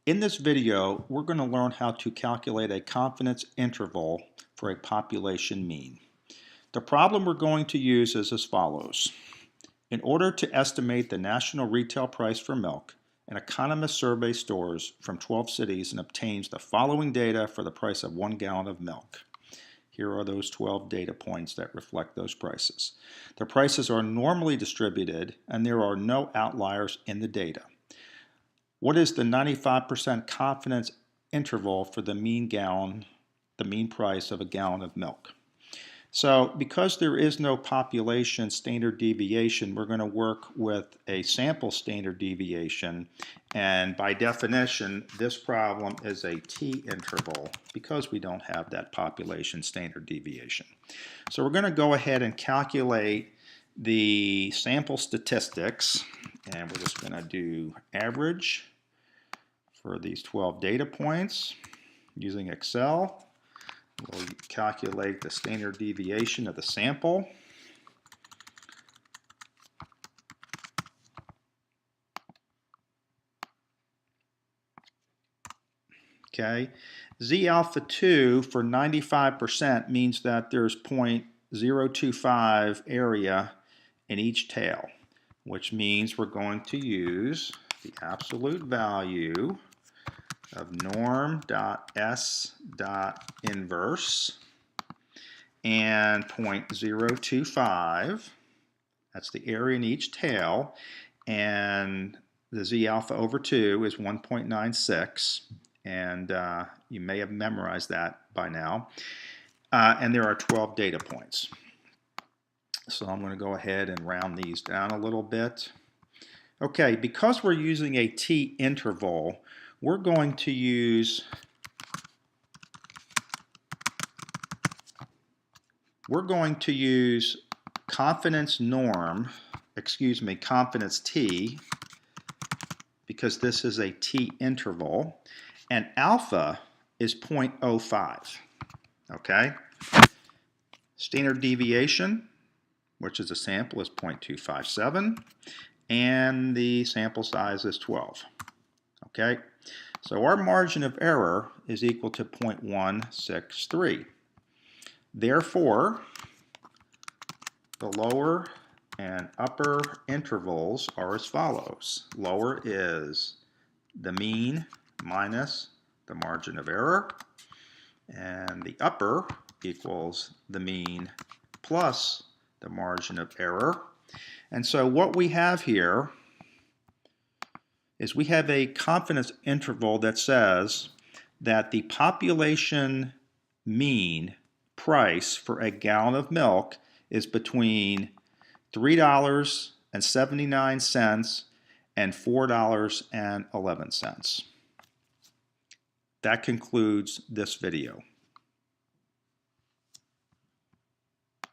In this video, we're going to learn how to calculate a confidence interval for a population mean. The problem we're going to use is as follows. In order to estimate the national retail price for milk, an economist surveys stores from 12 cities and obtains the following data for the price of 1 gallon of milk. Here are those 12 data points that reflect those prices. The prices are normally distributed and there are no outliers in the data. What is the 95% confidence interval for the mean price of a gallon of milk? So because there is no population standard deviation, we're going to work with a sample standard deviation, and by definition this problem is a t-interval because we don't have that population standard deviation. So we're going to go ahead and calculate the sample statistics, and we're just going to do average for these 12 data points using Excel. We'll calculate the standard deviation of the sample. Okay, Z alpha 2 for 95% means that there's 0.025 area in each tail, which means we're going to use the absolute value of norm.s.inverse and 0.025. That's the area in each tail, and the Z alpha over 2 is 1.96, and you may have memorized that by now. And there are 12 data points. So I'm going to go ahead and round these down a little bit. Okay, because we're using a t-interval, we're going to use confidence t, because this is a t-interval, and alpha is 0.05. Okay? Standard deviation, which is a sample, is 0.257, and the sample size is 12. Okay? So our margin of error is equal to 0.163. Therefore, the lower and upper intervals are as follows. Lower is the mean minus the margin of error, and the upper equals the mean plus the margin of error. And so what we have here is we have a confidence interval that says that the population mean price for a gallon of milk is between $3.79 and $4.11. That concludes this video.